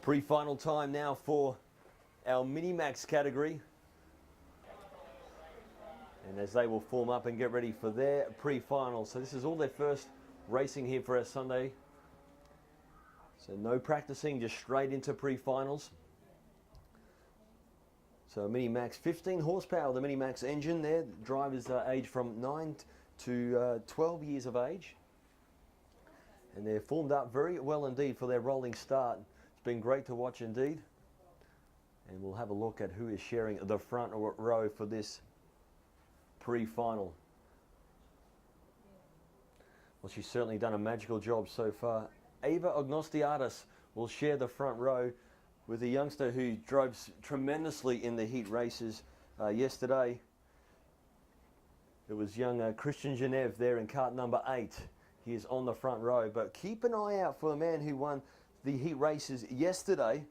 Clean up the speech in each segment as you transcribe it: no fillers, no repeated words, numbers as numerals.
Pre-final time now for our Mini-Max category. And as they will form up and get ready for their pre-final. So this is all their first racing here for our Sunday. So no practicing, just straight into pre-finals. So Mini-Max, 15 horsepower, the Mini-Max engine there. Drivers age from 9 to 12 years of age. And they're formed up very well indeed for their rolling start. It's been great to watch indeed. And we'll have a look at who is sharing the front row for this pre-final. Well, she's certainly done a magical job so far. Ava Agnostiadis will share the front row with a youngster who drove tremendously in the heat races yesterday. It was young Christian Genev there in cart number 8. He is on the front row, but keep an eye out for the man who won the heat races yesterday,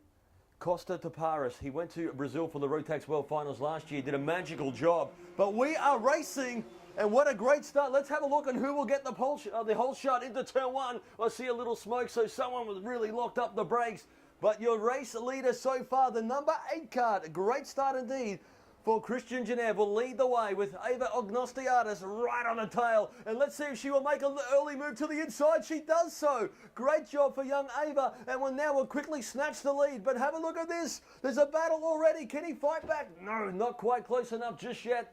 Costa Taparis. He went to Brazil for the Rotax World Finals last year, did a magical job. But we are racing, and what a great start. Let's have a look at who will get the whole shot into turn 1. I see a little smoke, so someone was really locked up the brakes. But your race leader so far, the number 8 card, great start indeed for Christian Genev, will lead the way with Ava Agnostiadis right on the tail. And let's see if she will make an early move to the inside. She does so. Great job for young Ava, and will quickly snatch the lead. But have a look at this. There's a battle already. Can he fight back? No, not quite close enough just yet,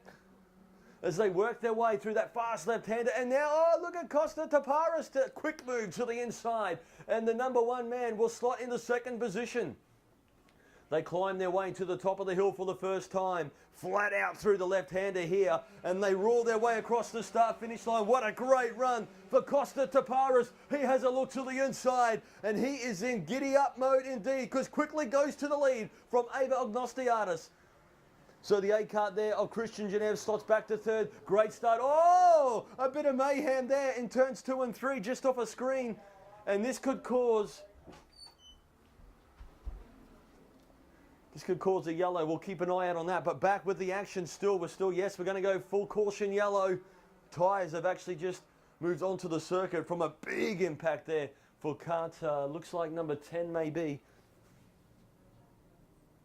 as they work their way through that fast left-hander. And now, oh, look at Costa Taparis, to quick move to the inside. And the number 1 man will slot into second position. They climb their way to the top of the hill for the first time, flat out through the left-hander here, and they roar their way across the start-finish line. What a great run for Costa Taparis. He has a look to the inside, and he is in giddy-up mode indeed, because quickly goes to the lead from Ava Agnostiadis. So the 8 cart there of Christian Genev slots back to third. Great start. Oh, a bit of mayhem there in turns 2 and 3, just off a screen. And this could cause a yellow. We'll keep an eye out on that. But back with the action still. Yes, we're going to go full caution yellow. Tyres have actually just moved onto the circuit from a big impact there for cart, looks like number 10 maybe.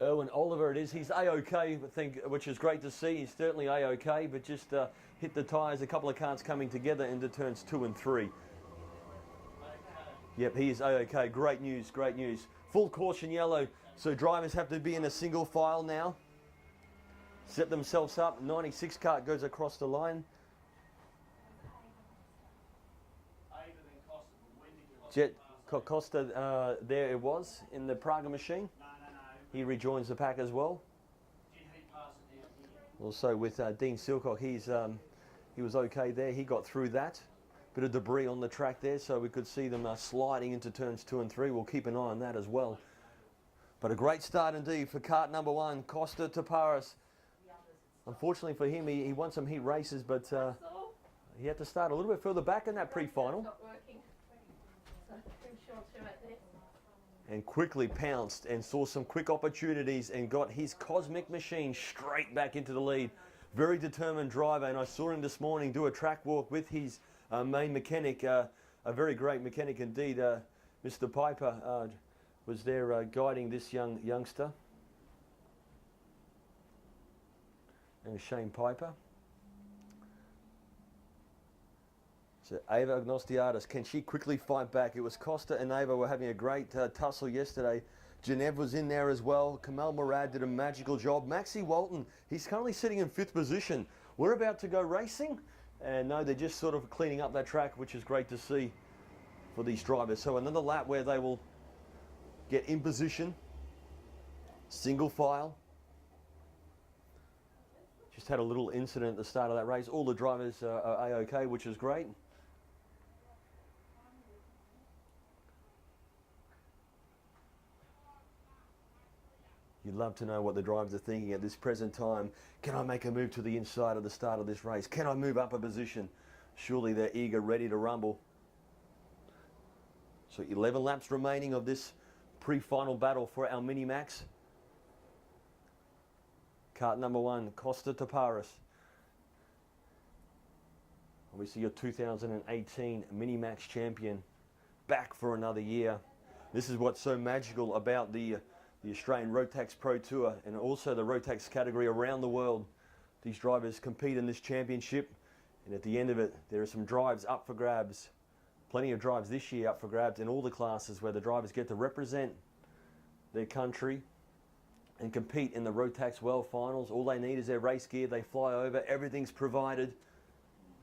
Erwin Oliver it is. He's A-OK, I think, which is great to see. He's certainly A-OK, but just hit the tyres. A couple of carts coming together into turns 2 and 3. Yep, he is A-OK. Great news, great news. Full caution yellow, so drivers have to be in a single file now. Set themselves up. 96 cart goes across the line. Jet Costa, there it was in the Praga machine. He rejoins the pack as well. Also with Dean Silcock, he was okay there. He got through that. Bit of debris on the track there, so we could see them sliding into turns 2 and 3. We'll keep an eye on that as well. But a great start indeed for cart number 1, Costa Taparis. Unfortunately for him, he won some heat races, but he had to start a little bit further back in that pre-final. And quickly pounced and saw some quick opportunities and got his cosmic machine straight back into the lead. Very determined driver, and I saw him this morning do a track walk with his main mechanic, a very great mechanic indeed. Mr. Piper was there guiding this youngster. And Shane Piper. So Ava Agnostiadis, can she quickly fight back? It was Costa and Ava were having a great tussle yesterday. Genev was in there as well. Kamal Murad did a magical job. Maxie Walton, he's currently sitting in 5th position. We're about to go racing. And no, they're just sort of cleaning up that track, which is great to see for these drivers. So another lap where they will get in position. Single file. Just had a little incident at the start of that race. All the drivers are A-OK, which is great. You'd love to know what the drivers are thinking at this present time. Can I make a move to the inside at the start of this race? Can I move up a position? Surely they're eager, ready to rumble. So 11 laps remaining of this pre-final battle for our Mini-Max. Cart number 1, Costa Taparis. Obviously your 2018 Mini-Max champion. Back for another year. This is what's so magical about the Australian Rotax Pro Tour and also the Rotax category around the world. These drivers compete in this championship, and at the end of it, there are some drives up for grabs. Plenty of drives this year up for grabs in all the classes where the drivers get to represent their country and compete in the Rotax World Finals. All they need is their race gear. They fly over. Everything's provided.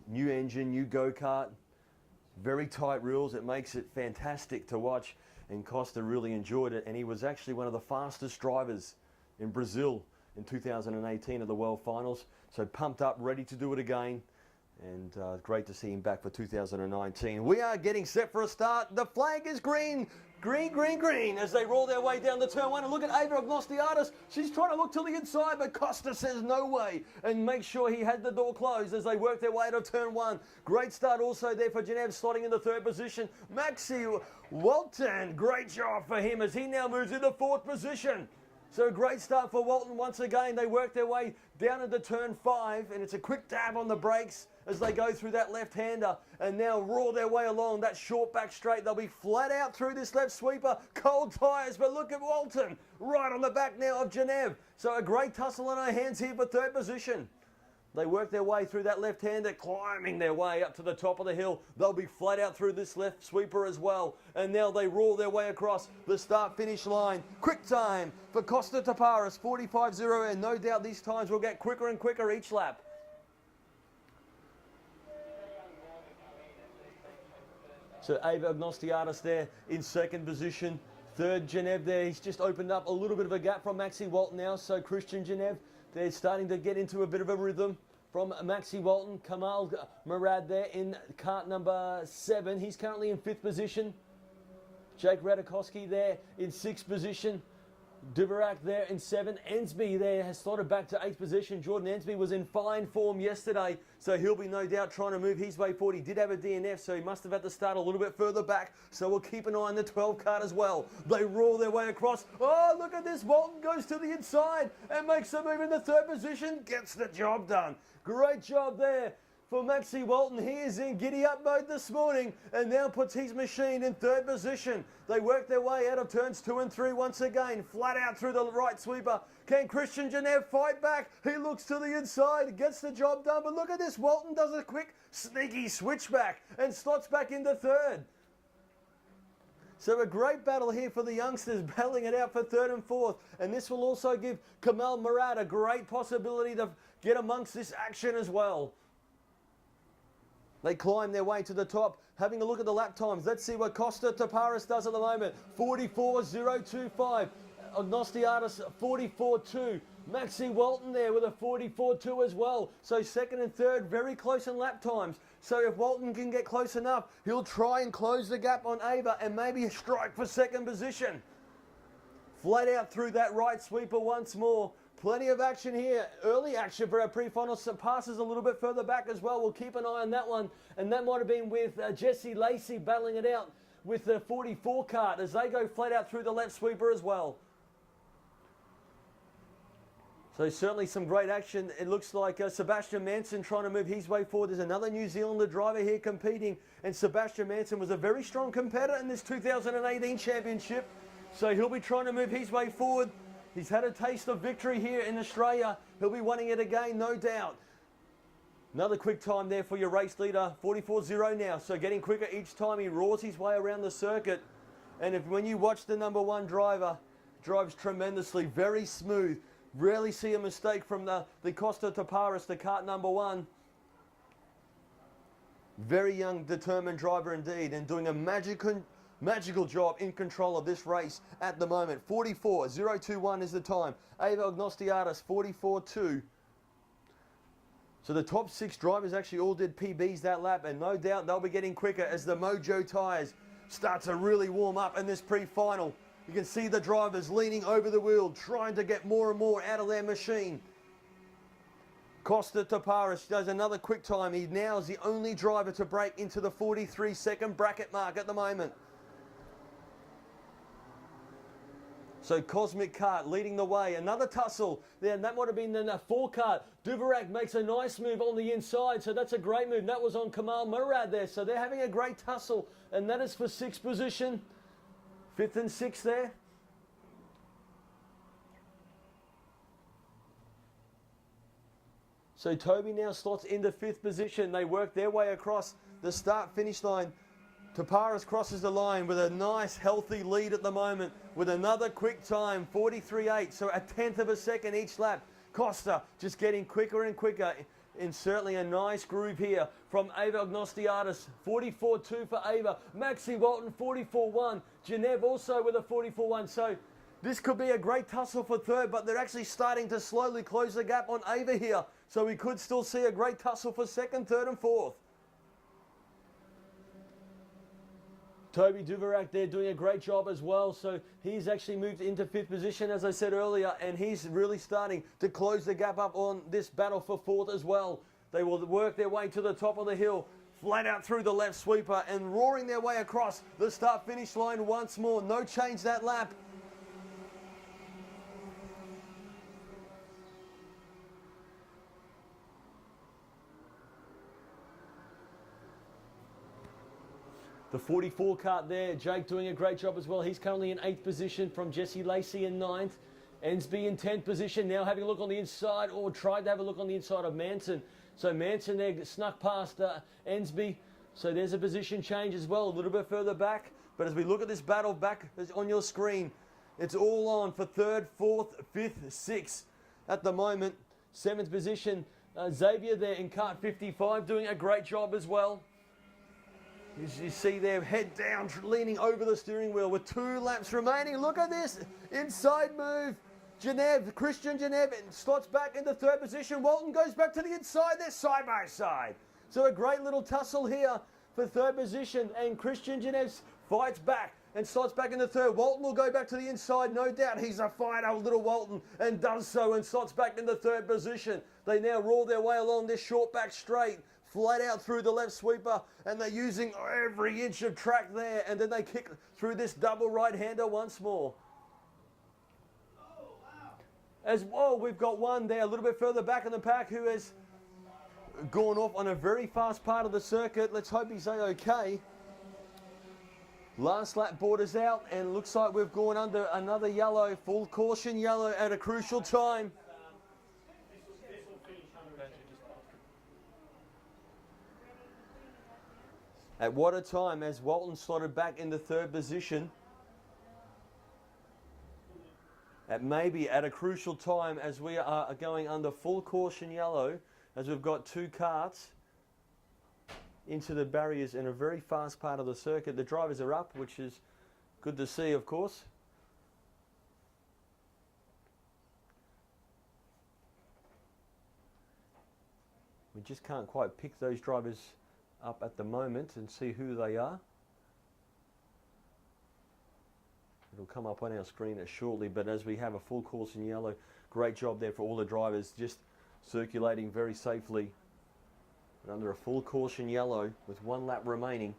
New engine, new go-kart. Very tight rules. It makes it fantastic to watch, and Costa really enjoyed it, and he was actually one of the fastest drivers in Brazil in 2018 at the World Finals. So pumped up, ready to do it again, and great to see him back for 2019. We are getting set for a start. The flag is green. Green, green, green as they roll their way down the turn one. And look at Ava Agnostiadis. She's trying to look to the inside, but Costa says no way and make sure he had the door closed as they work their way out of turn one. Great start also there for Genev, slotting in the third position. Maxi Walton, great job for him as he now moves into fourth position. So a great start for Walton once again. They work their way down into turn five, and it's a quick dab on the brakes as they go through that left-hander and now roar their way along that short back straight. They'll be flat out through this left sweeper. Cold tyres, but look at Walton right on the back now of Genev. So a great tussle on her hands here for third position. They work their way through that left-hander, climbing their way up to the top of the hill. They'll be flat out through this left sweeper as well. And now they roar their way across the start-finish line. Quick time for Costa Taparis, 45.0, and no doubt these times will get quicker and quicker each lap. So Ava Agnostiadis there in second position. Third, Genev there. He's just opened up a little bit of a gap from Maxi Walton now. So Christian Genev, they're starting to get into a bit of a rhythm from Maxi Walton. Kamal Murad there in kart number 7. He's currently in 5th position. Jake Radikowski there in 6th position. Dvorak there in 7th. Ensby there has slotted back to 8th position. Jordan Ensby was in fine form yesterday, so he'll be no doubt trying to move his way forward. He did have a DNF, so he must have had to start a little bit further back, so we'll keep an eye on the 12 kart as well. They roar their way across. Oh, look at this. Walton goes to the inside and makes a move in the 3rd position. Gets the job done. Great job there for Maxi Walton. He is in giddy-up mode this morning and now puts his machine in 3rd position. They work their way out of turns 2 and 3 once again, flat out through the right sweeper. Can Christian Genev fight back? He looks to the inside, gets the job done, but look at this. Walton does a quick, sneaky switchback and slots back into 3rd. So a great battle here for the youngsters, battling it out for 3rd and 4th. And this will also give Kamal Murad a great possibility to get amongst this action as well. They climb their way to the top, having a look at the lap times. Let's see what Costa Taparis does at the moment. 44.025. Agnostiadis 44.2. Maxi Walton there with a 44.2 as well. So 2nd and 3rd, very close in lap times. So if Walton can get close enough, he'll try and close the gap on Ava and maybe strike for 2nd position. Flat out through that right sweeper once more. Plenty of action here. Early action for our pre-final. Passes a little bit further back as well. We'll keep an eye on that one. And that might have been with Jesse Lacey battling it out with the 44 kart as they go flat out through the left sweeper as well. So certainly some great action. It looks like Sebastian Manson trying to move his way forward. There's another New Zealander driver here competing. And Sebastian Manson was a very strong competitor in this 2018 championship. So he'll be trying to move his way forward. He's had a taste of victory here in Australia. He'll be wanting it again, no doubt. Another quick time there for your race leader, 44.0 now. So getting quicker each time he roars his way around the circuit. And when you watch the number 1 driver, drives tremendously, very smooth. Rarely see a mistake from the Costa Taparis, the kart number 1. Very young, determined driver indeed, and doing a magical job in control of this race at the moment. 44.021 is the time. Ava Agnostiadis, 44.2. So the top 6 drivers actually all did PBs that lap, and no doubt they'll be getting quicker as the Mojo tyres start to really warm up in this pre-final. You can see the drivers leaning over the wheel, trying to get more and more out of their machine. Costa Taparis does another quick time. He now is the only driver to break into the 43-second bracket mark at the moment. So Cosmic Kart leading the way. Another tussle there, and that might have been the 4 kart. Dvorak makes a nice move on the inside, so that's a great move. That was on Kamal Murad there, so they're having a great tussle, and that is for 6th position. 5th and 6th there. So Toby now slots into 5th position. They work their way across the start-finish line. Taparis crosses the line with a nice, healthy lead at the moment with another quick time, 43.8, so a 1/10 of a second each lap. Costa just getting quicker and quicker in certainly a nice groove here from Ava Agnostiadis. 44.2 for Ava. Maxi Walton, 44.1. Genev also with a 44.1. So this could be a great tussle for third, but they're actually starting to slowly close the gap on Ava here. So we could still see a great tussle for second, third and fourth. Toby Duverac there doing a great job as well. So he's actually moved into 5th position, as I said earlier, and he's really starting to close the gap up on this battle for 4th as well. They will work their way to the top of the hill, flat out through the left sweeper and roaring their way across the start-finish line once more. No change that lap. The 44 cart there, Jake doing a great job as well. He's currently in 8th position from Jesse Lacey in 9th. Ensby in 10th position, now having a look on the inside, or tried to have a look on the inside of Manson. So Manson there snuck past Ensby. So there's a position change as well, a little bit further back. But as we look at this battle back on your screen, it's all on for 3rd, 4th, 5th, 6th at the moment. 7th position, Xavier there in cart 55 doing a great job as well. As you see there, head down, leaning over the steering wheel with 2 laps remaining. Look at this, inside move. Christian Genev slots back into 3rd position. Walton goes back to the inside, they're side by side. So a great little tussle here for 3rd position, and Christian Genev fights back and slots back into 3rd. Walton will go back to the inside, no doubt. He's a fighter, little Walton, and does so and slots back into 3rd position. They now roll their way along this short back straight, flat out through the left sweeper, and they're using every inch of track there, and then they kick through this double right-hander once more. As well, we've got one there a little bit further back in the pack who has gone off on a very fast part of the circuit. Let's hope he's okay. Last lap borders out, and looks like we've gone under another yellow, full caution yellow at a crucial time. At what a time as Walton slotted back into 3rd position. Maybe at a crucial time as we are going under full caution yellow, as we've got 2 carts into the barriers in a very fast part of the circuit. The drivers are up, which is good to see, of course. We just can't quite pick those drivers up at the moment and see who they are. It'll come up on our screen shortly, but as we have a full course in yellow, great job there for all the drivers, just circulating very safely. And under a full caution yellow with 1 lap remaining.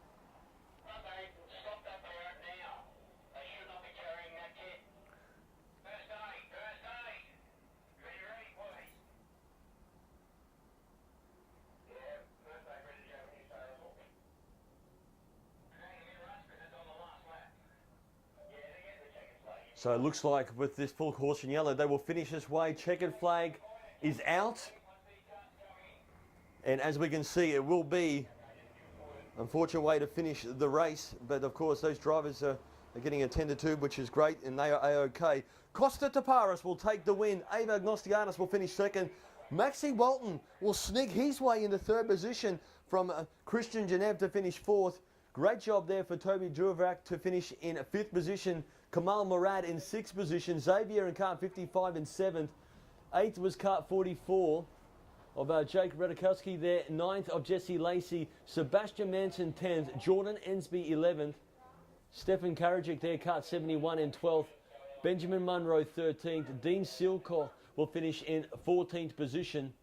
So it looks like with this full caution yellow, they will finish this way. Checkered flag is out. And as we can see, it will be an unfortunate way to finish the race. But of course, those drivers are getting attended to, which is great, and they are A-OK. Costa Taparis will take the win. Ava Agnostiadis will finish 2nd. Maxi Walton will sneak his way into 3rd position from Christian Genev to finish 4th. Great job there for Toby Duverac to finish in 5th position. Kamal Murad in 6th position. Xavier in cart 55 in 7th. 8th was cart 44 of Jake Redakowski there. 9th of Jesse Lacey. Sebastian Manson 10th. Jordan Ensby 11th. Stefan Karajic there, cart 71 in 12th. Benjamin Munro 13th. Dean Silcock will finish in 14th position.